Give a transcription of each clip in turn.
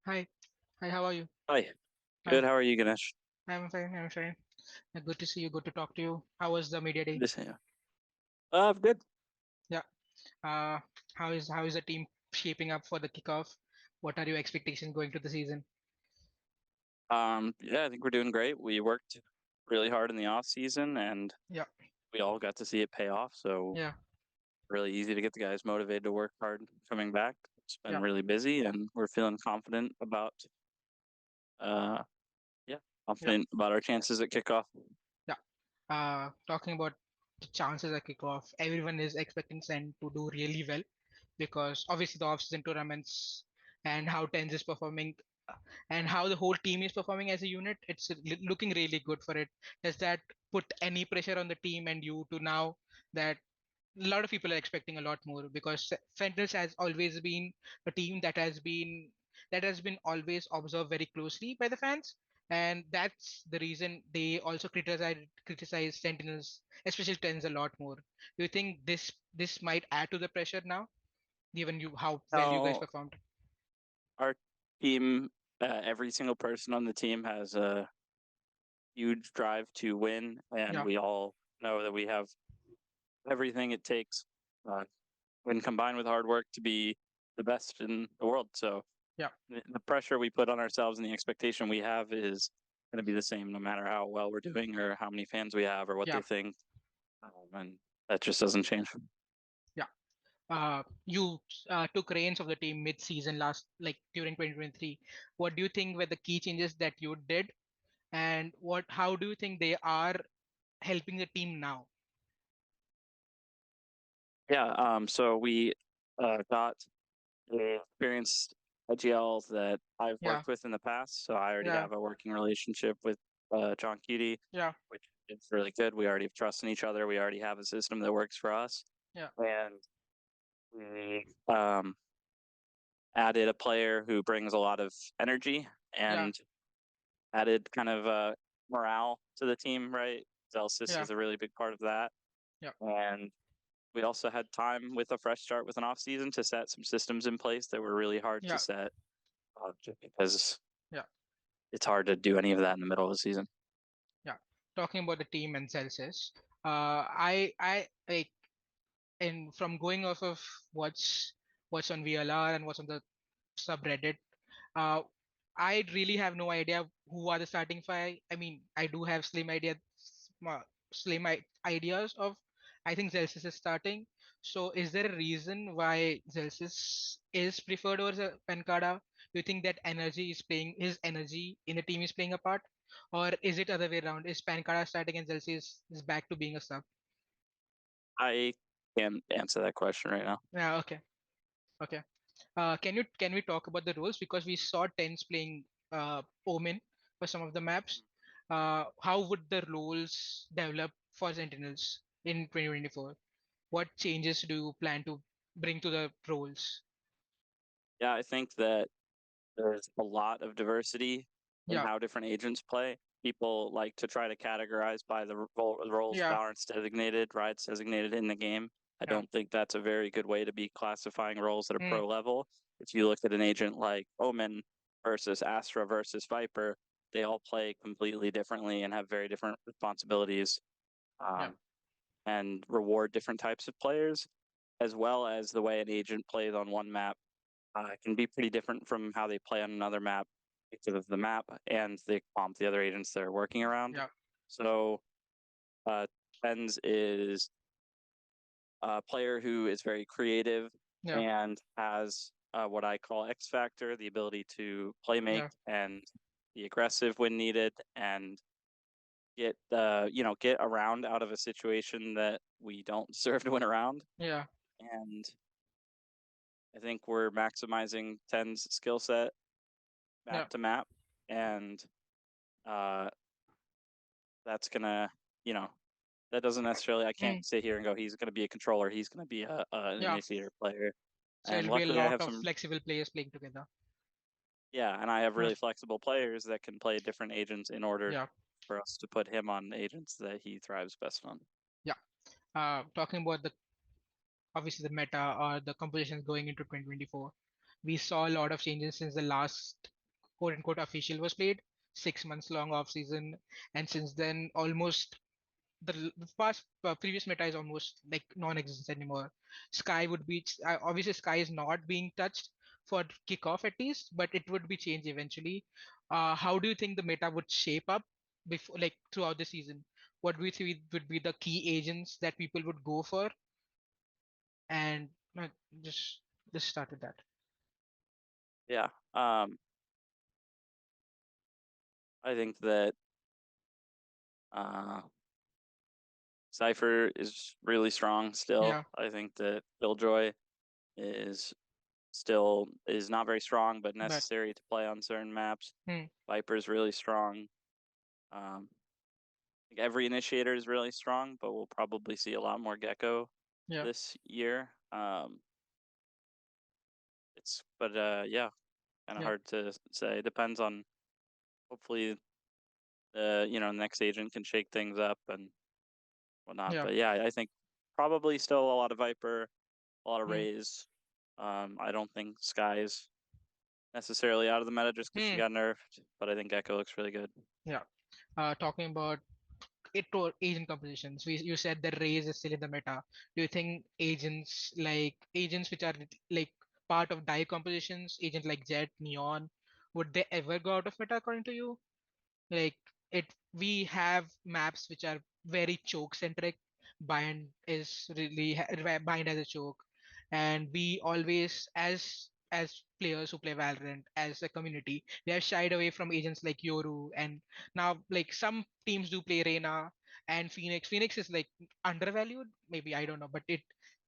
Hi. Hi, how are you? Hi, Hi. good. How are you, Ganesh? I'm fine. I'm fine. Good to see you. Good to talk to you. How was the media Good day? to see you. Good. Yeah. Uh, how is the team shaping up for the kickoff? What are your expectations going to the season? Yeah, I think we're doing great. We worked really hard in the off season, and Yeah. we all got to see it pay off. So Yeah. really easy to get the guys motivated to work hard coming back. It's been Yeah. really busy, and we're feeling confident about, uh, yeah, Yeah. confident about our chances at kickoff. Yeah. Talking about the chances at kickoff, everyone is expecting Sen to do really well because obviously the off-season tournaments and how Tens is performing and how the whole team is performing as a unit, it's looking really good for it. Does that put any pressure on the team and you to now that a lot of people are expecting a lot more because Sentinels has always been a team that has been always observed very closely by the fans, and that's the reason they also criticize Sentinels, especially Tens, a lot more. Do you think this might add to the pressure now, given you how well you guys No, performed? our team, every single person on the team has a huge drive to win, and Yeah, we all know that we have everything it takes uh, when combined with hard work to be the best in the world. So yeah, the pressure we put on ourselves and the expectation we have is going to be the same no matter how well we're doing or how many fans we have or what yeah, they think. And that just doesn't change. yeah. You took reins of the team mid-season last, like during 2023. What do you think were the key changes that you did, and how do you think they are helping the team now? Yeah. So we got experienced IGLs that I've Yeah, worked with in the past. So I already yeah, have a working relationship with John Cutie, yeah, which is really good. We already trust in each other. We already have a system that works for us. yeah, And we added a player who brings a lot of energy yeah, and added kind of morale to the team, right? Zelsis yeah, is a really big part of that. yeah, And we also had time with a fresh start with an off season to set some systems in place that were really hard to yeah, set just because yeah, it's hard to do any of that in the middle of the season. yeah. Talking about the team and Celsius, I like, and from going off of what's on VLR and what's on the subreddit, uh, I really have no idea who are the starting five. I mean, I do have ideas of. I think Zelsis is starting. So, is there a reason why Zelsis is preferred over Pancada? Do you think that his energy in the team is playing a part, or is it other way around? Is Pancada starting and Zelsis is back to being a sub? I can't answer that question right now. Yeah. Okay. Okay. Can we talk about the roles because we saw Tens playing Omen for some of the maps. How would the roles develop for Sentinels in 2024? What changes do you plan to bring to the roles? Yeah, I think that there's a lot of diversity in Yeah, how different agents play. People like to try to categorize by the roles yeah, Valorant's designated, Riot's designated in the game. I yeah, don't think that's a very good way to be classifying roles at a mm, pro level. If you look at an agent like Omen versus Astra versus Viper, they all play completely differently and have very different responsibilities, yeah, um, and reward different types of players, as well as the way an agent plays on one map can be pretty different from how they play on another map because of the map and the other agents they're working around. yeah, So uh, Tens is a player who is very creative yeah, and has what I call X factor, the ability to play make yeah, and be aggressive when needed and get around out of a situation that we don't deserve to win around. yeah, And I think we're maximizing Ten's skill set map yeah, to map, and uh, that's gonna, you know, that doesn't necessarily. I can't mm, sit here and go, he's gonna be a controller. He's gonna be an yeah. initiator player. So And it'll be a luckily, I lot have of some. flexible players playing together. Yeah, and I have Yeah, really flexible players that can play different agents in order yeah, for us to put him on agents that he thrives best on. yeah. Talking about the obviously the meta or the compositions going into 2024, we saw a lot of changes since the last. quote unquote official was played. 6 months long off season, and since then almost the past previous meta is almost like non-existent anymore. Sky would be obviously Sky is not being touched for kickoff at least, but it would be changed eventually. How do you think the meta would shape up before like throughout the season? What do you think would be the key agents that people would go for? And just just start with that. Yeah. I think that uh, Cypher is really strong still. Yeah, I think that Killjoy is is not very strong, but but necessary to play on certain maps. hmm, Viper's really strong. Um, every initiator is really strong, but we'll probably see a lot more Gecko yeah, this year. Yeah, kind of yeah, hard to say. Depends on hopefully next agent can shake things up and whatnot. yeah, But yeah, I think probably still a lot of Viper, a lot of hmm, Rays. I don't think Sky is necessarily out of the meta just because she hmm, got nerfed, but I think Gecko looks really good. yeah. Talking about it to agent compositions. You said that Raze is still in the meta. Do you think agents which are like part of die compositions, agent like Jet, Neon, would they ever go out of meta according to you? Like it we have maps which are very choke centric. Bind is really bind as a choke, and we always as players who play Valorant as a community we have shied away from agents like Yoru, and now like some teams do play Reyna and Phoenix is like undervalued, maybe, I don't know, but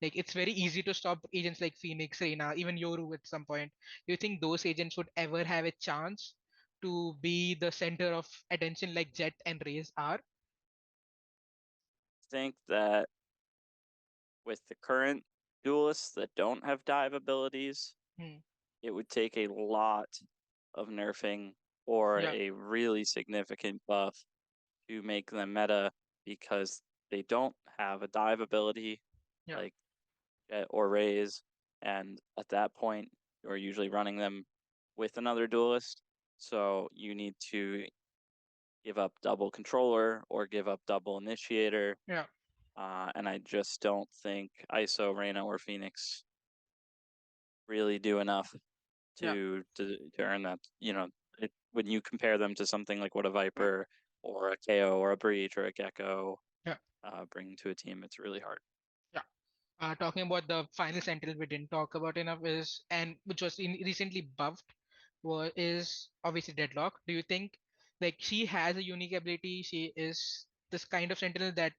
it's very easy to stop agents like Phoenix, Reyna, even Yoru at some point. Do you think those agents would ever have a chance to be the center of attention like Jet and Raze are? I think that with the current duelists that don't have dive abilities, Hmm. it would take a lot of nerfing or Yeah, a really significant buff to make them meta because they don't have a dive ability yeah, like Jet or Raze, and at that point you're usually running them with another duelist. So you need to give up double controller or give up double initiator. yeah, And I just don't think ISO, Reyna, or Phoenix really do enough yeah, to earn that. When you compare them to something like what a Viper or a KO or a Breach or a Gecko yeah, bring to a team, it's really hard. yeah. Talking about the final Sentinel we didn't talk about enough is, and which was recently buffed, is obviously Deadlock. Do you think like she has a unique ability? She is this kind of Sentinel that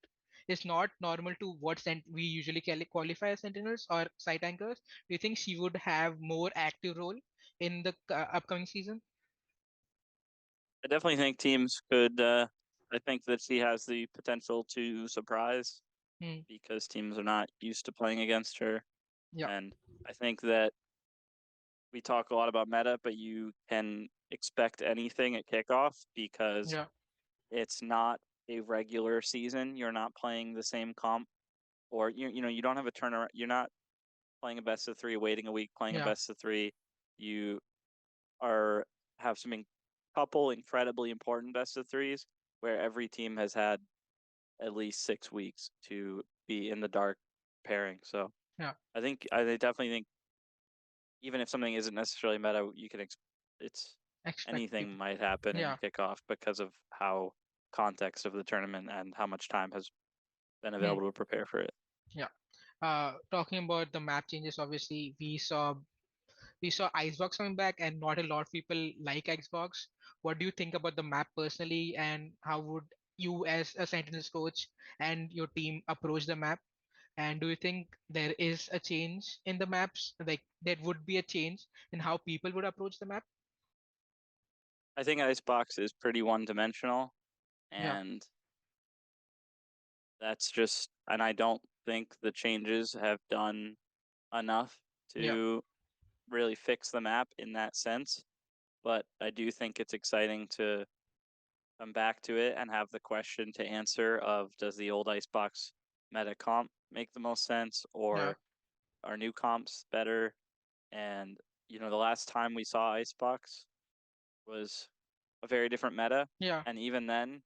is not normal to what we usually qualify as Sentinels or site anchors. Do you think she would have more active role in the upcoming season? I definitely think teams could. I think that she has the potential to surprise Hmm. because teams are not used to playing against her, Yeah, and I think that we talk a lot about meta, but you can expect anything at kickoff because yeah, it's not a regular season. You're not playing the same comp, or you don't have a turnaround. You're not playing a best of three, waiting a week, playing a yeah, best of three. You are have some couple incredibly important best of threes where every team has had at least 6 weeks to be in the dark pairing. So yeah. I definitely think even if something isn't necessarily meta, you can it's Expect anything people. might happen in Yeah, kickoff because of how context of the tournament and how much time has been hmm. available to prepare for it. Yeah. Talking about the map changes, obviously we saw Icebox coming back, and not a lot of people like Icebox. What do you think about the map personally, and how would you, as a Sentinels coach, and your team approach the map? And do you think there is a change in the maps? Like there would be a change in how people would approach the map? I think Icebox is pretty one dimensional, Yeah, and and I don't think the changes have done enough yeah, to really fix the map in that sense. But I do think it's exciting to come back to it and have the question to answer of does the old Icebox meta comp make the most sense yeah, or are new comps better? And the last time we saw Icebox was a very different meta, Yeah. and even then,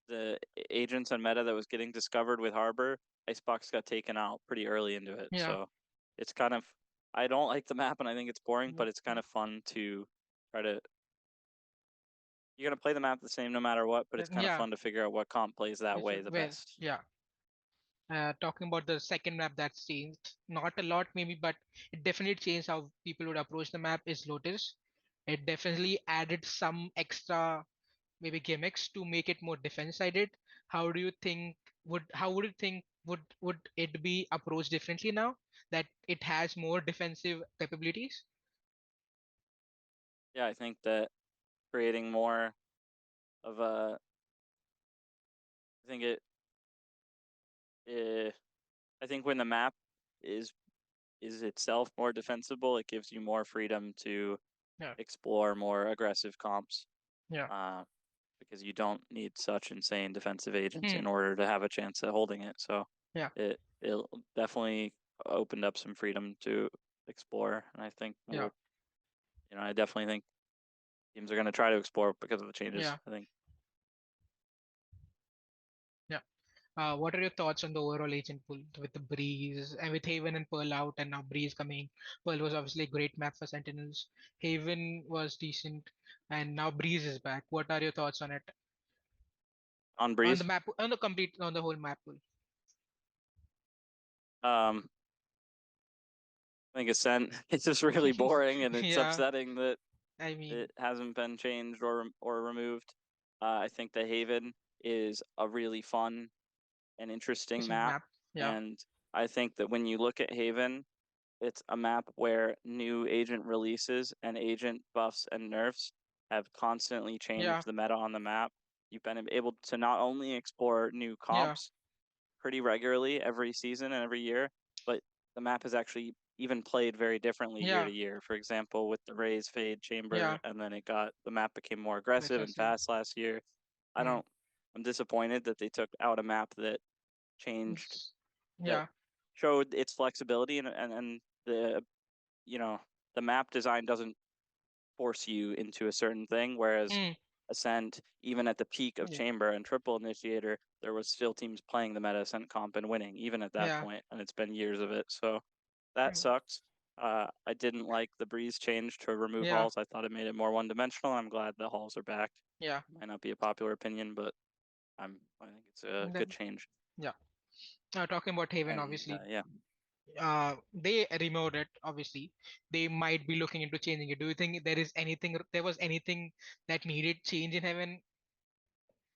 the agents and meta that was getting discovered with Harbor, Icebox got taken out pretty early into it. Yeah. So it's kind of, I don't like the map and I think it's boring, but it's kind of fun to try to, you're going to play the map the same no matter what, but it's kind of Yeah. fun to figure out what comp plays that way the Well, best. yeah. Talking about the second map that's changed, not a lot maybe, but it definitely changed how people would approach the map is Lotus. It definitely added some extra maybe gimmicks to make it more defense sided. How do you think how would you think would it be approached differently now that it has more defensive capabilities? Yeah, I think that creating more of a, I think uh, I think when the map is is itself more defensible, it gives you more freedom to Yeah. explore more aggressive comps. Yeah. Uh, because you don't need such insane defensive agents Hmm. in order to have a chance at holding it. So Yeah. it definitely opened up some freedom to explore, and I think Yeah. we'll, I definitely think teams are going to try to explore because of the changes. Yeah. I think Yeah. What are your thoughts on the overall agent pool with the Breeze and with Haven and Pearl out and now Breeze coming? Pearl was obviously a great map for Sentinels. Haven was decent and now Breeze is back. What are your thoughts on it? on On the Breeze, map, on the whole map pool. um, I think Ascent it's just really boring and it's Yeah, upsetting that I mean, it hasn't been changed or removed. I think the Haven is a really fun and interesting decent map, map. Yeah, and I think that when you look at Haven, it's a map where new agent releases and agent buffs and nerfs have constantly yeah, changed the meta on the map. You've been able to not only explore new yeah, comps pretty regularly every season and every year, but the map has actually even played very differently year yeah, to year. For example, with the Raise Fade Chamber, yeah, and then the map became more aggressive and precisely. fast last year. I Hmm. don't, I'm disappointed that they took out a map that changed, that Yeah, showed its flexibility and the, you know, the map design doesn't force you into a certain thing, whereas hmm. Ascent, even at the peak of Yeah, Chamber and Triple Initiator, there was still teams playing the meta Ascent comp and winning, even at that yeah, point, and it's been years of it. So that hmm. sucks. I didn't like the Breeze change to remove Yeah, halls. I thought it made it more one-dimensional. I'm glad the halls are back. yeah. Might not be a popular opinion, but I think it's a good Then, change. yeah. Talking about Haven, And obviously, yeah, they removed it. Obviously, they might be looking into changing it. Do you think there was anything that needed change in Heaven?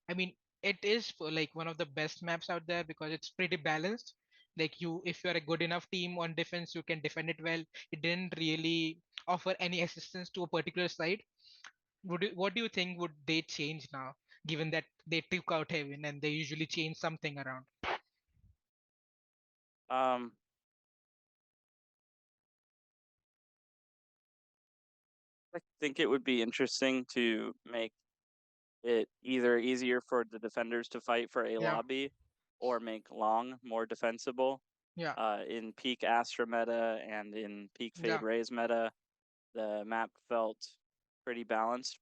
I mean, it is for like one of the best maps out there because it's pretty balanced. Like if you're a good enough team on defense, you can defend it well. It didn't really offer any assistance to a particular side. What do you think would they change now, given that they took out Heaven and they usually change something around? um, I think it would be interesting to make it either easier for the defenders to fight for a Yeah, lobby or make long more defensible. yeah, In peak Astra meta and in peak Fade yeah, Rays meta, the map felt pretty balanced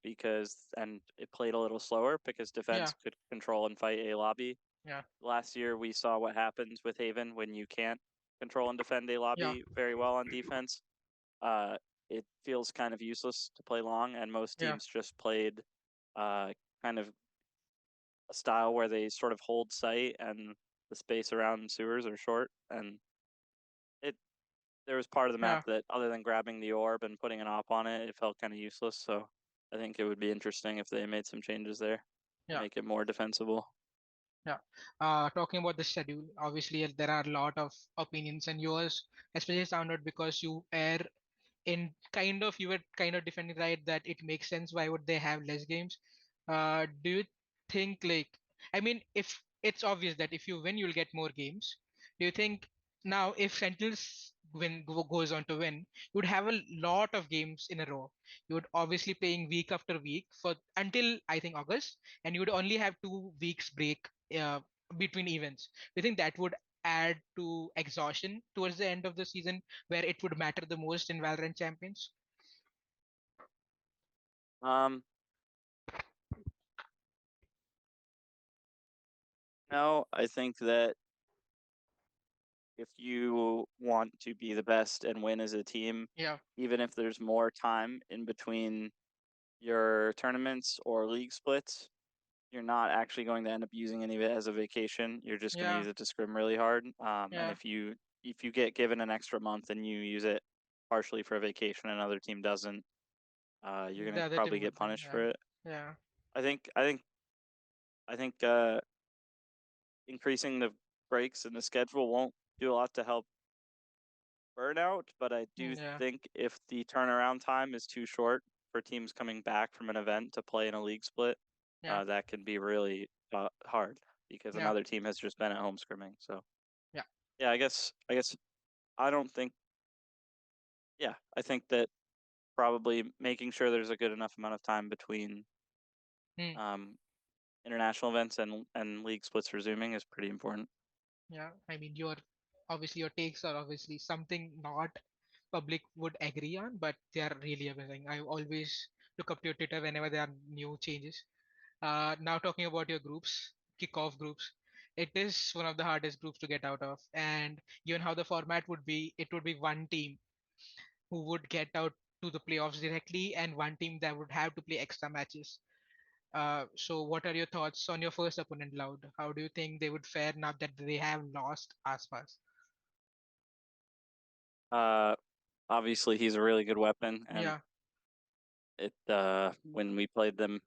and it played a little slower because yeah, defense could control and fight a lobby. yeah, Last year, we saw what happens with Haven when you can't control and defend a yeah, lobby very well on defense. Uh, it feels kind of useless to play long, and most yeah, teams just played kind of a style where they sort of hold site and the space around sewers are short. And it there was part of the map yeah, that, other than grabbing the orb and putting an op on it, it felt kind of useless. So I think it would be interesting if they made some changes there to yeah. make it more defensible. Yeah. Talking about the schedule, obviously there are a lot of opinions, and yours especially sounded because you were kind of defending right that it makes sense. Why would they have less games? Do you think like I mean, if it's obvious that if you win, you'll get more games. Do you think now if Sentinels goes on to win, you would have a lot of games in a row. You would obviously playing week after week for until I think August, and you would only have 2 weeks break uh, between events. Do you think that would add to exhaustion towards the end of the season, where it would matter the most in Valorant Champions? No, I think that if you want to be the best and win as a team, Yeah, even if there's more time in between your tournaments or league splits, you're not actually going to end up using any of it as a vacation. You're just going to yeah, use it to scrim really hard. And yeah. if you get given an extra month and you use it partially for a vacation, and another team doesn't, you're going The to other probably team get would win. punished Yeah, for it. yeah, I think increasing the breaks in the schedule won't do a lot to help burnout, but I do yeah, think if the turnaround time is too short for teams coming back from an event to play in a league split, yeah, that can be really hard because yeah, another team has just been at home scrimming. So yeah. yeah, I guess I don't think yeah, I think that probably making sure there's a good enough amount of time between Hmm. um, international events and league splits resuming is pretty important. Yeah, I mean, your takes are obviously something not public would agree on, but they are really amazing. I always look up to your Twitter whenever there are new changes. Now talking about your groups, kickoff groups, it is one of the hardest groups to get out of. And given how the format would be, it would be one team who would get out to the playoffs directly, and one team that would have to play extra matches. So what are your thoughts on your first opponent, Loud? How do you think they would fare now that they have lost Aspas? Uh, Obviously, he's a really good weapon, and Yeah, it when we played them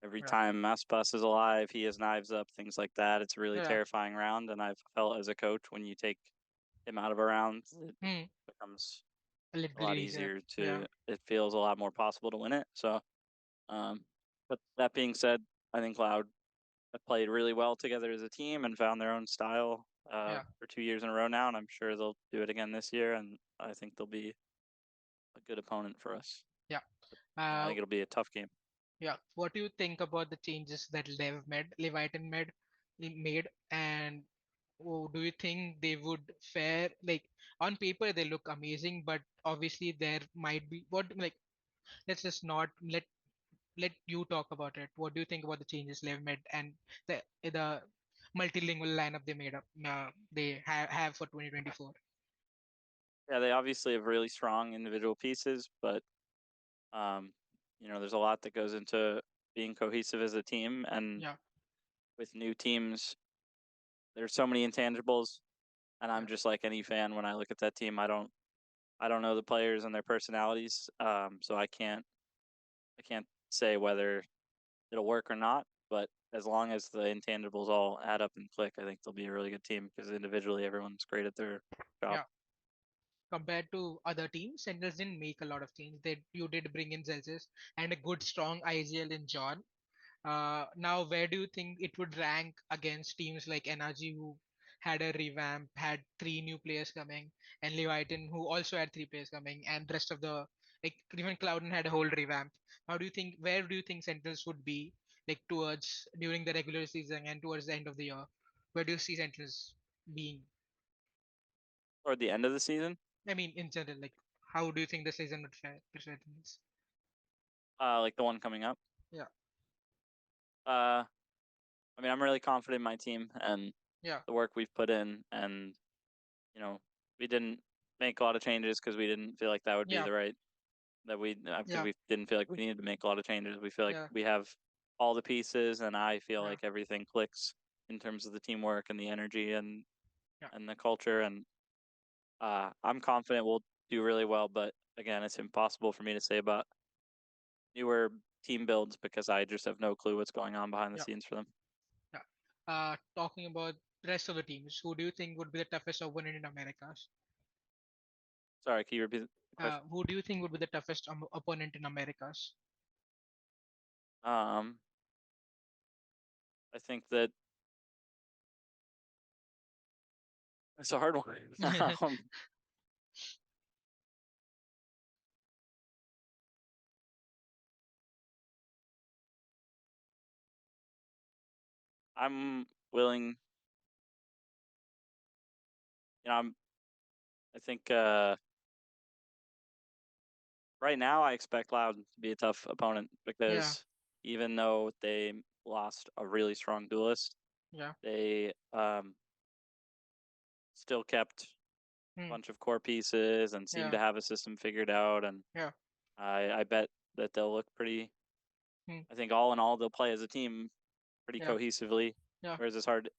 every yeah, time Maspas is alive, he has knives up, things like that. It's a really yeah. terrifying round, and I've felt as a coach when you take him out of a round, it Hmm. becomes A a little lot easier. easier Yeah, to. It feels a lot more possible to win it. So, um, but that being said, I think Loud have played really well together as a team and found their own style yeah, for 2 years in a row now, and I'm sure they'll do it again this year. And I think they'll be a good opponent for us. yeah. And I Uh, think it'll be a tough game. yeah. What do you think about the changes that Leviathan made, and do you think they would fare like on paper they look amazing, but obviously there might be what like let's just not let you talk about it. What do you think about the changes Lev made and the multilingual lineup they made up they have for 2024? Yeah, they obviously have really strong individual pieces, but um, there's a lot that goes into being cohesive as a team. And Yeah, with new teams, there's so many intangibles. And yeah, I'm just like any fan when I look at that team. I don't know the players and their personalities, so I can't say whether it'll work or not. But as long as the intangibles all add up and click, I think they'll be a really good team because individually everyone's great at their job. yeah. Compared to other teams, Sentinels didn't make a lot of change. You did bring in Zelzes and a good strong IGL in John. Now, where do you think it would rank against teams like NRG, who had a revamp, had three new players coming, and Leviathan, who also had three players coming, and the rest of the like even Clouden had a whole revamp. How do you think? Where do you think Sentinels would be like towards during the regular season and towards the end of the year? Where do you see Sentinels being? Toward the end of the season, I mean, in general, like how do you think the season would fare for Sentinels? like the one coming up. Yeah, Uh, I mean, I'm really confident in my team and yeah, the work we've put in, and you know, we didn't make a lot of changes because we didn't feel like that would be yeah, the right that we because yeah, we didn't feel like we needed to make a lot of changes. We feel like yeah, we have all the pieces, and I feel yeah, like everything clicks in terms of the teamwork and the energy yeah, and the culture. And I'm confident we'll do really well. But again, it's impossible for me to say about newer team builds because I just have no clue what's going on behind the yeah. scenes for them. Yeah. Talking about the rest of the teams, who do you think would be the toughest opponent in Americas? Sorry, can you repeat the question? Who do you think would be the toughest opponent in Americas? Um, I think that it's a hard one. um, I'm willing. I think right now I expect Loud to be a tough opponent Yeah, because even though they lost a really strong duelist, Yeah. They still kept a Hmm. bunch of core pieces and seem Yeah. to have a system figured out. And Yeah. I bet that they'll look pretty. Hmm. I think all in all, they'll play as a team pretty Yeah. cohesively. Yeah. Whereas it's hard,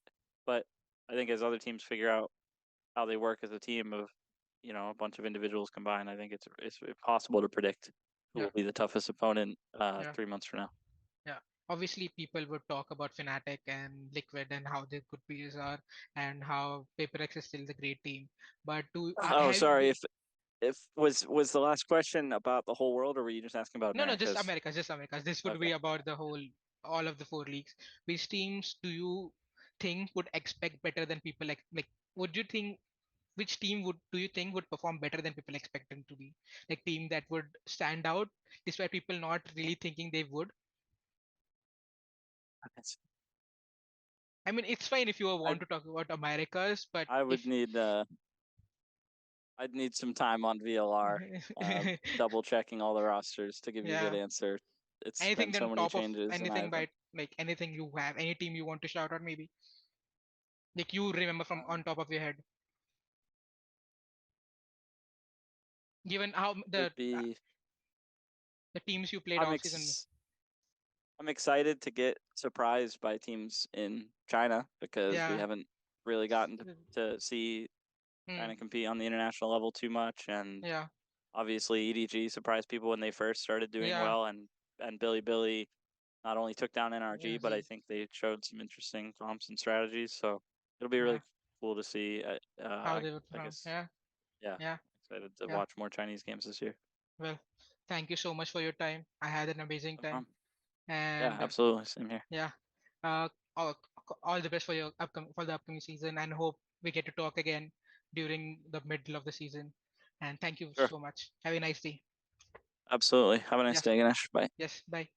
but I think as other teams figure out how they work as a team of, a bunch of individuals combined, I think it's possible to predict who Yeah. will be the toughest opponent Yeah. 3 months from now. Yeah. Obviously, people would talk about Fnatic and Liquid and how their good players are and how PaperX is still the great team. But Oh, have sorry. If was the last question about the whole world, or were you just asking about no, no, just Americas? Americas, just Americas. This would Okay. be about the whole, all of the four leagues. Which teams do you think would expect better than people like? Would you think which team would do you think would perform better than people expect them to be? Like team that would stand out despite people not really thinking they would. It's- I mean, it's fine if you I want to talk about Americas, but I if would need I'd need some time on VLR, double checking all the rosters to give you a good yeah, answer. It's anything been so then many top of changes, and I anything haven't. by like anything you have, any team you want to shout out maybe, like you remember from on top of your head, given how Would be. the teams you played I'm off season. ex- I'm excited to get surprised by teams in China because we Yeah. haven't really gotten to see Hmm. China compete on the international level too much, and Yeah. obviously EDG surprised people when they first started doing Yeah. well, and Billy not only took down NRG, but I Energy. think they showed some interesting comps and strategies. So it'll be Yeah. really cool to see. How they would I perform. guess, Yeah. yeah, Yeah. excited to Yeah. watch more Chinese games this year. Well, thank you so much for your time. I had an amazing No time, problem. Yeah, and absolutely. Same here. yeah, uh, all, all the best for your for the upcoming season, and hope we get to talk again during the middle of the season. And thank you Sure. so much. Have a nice day. Absolutely. Have a nice Yes. day, Ganesh. Bye. Yes. Bye.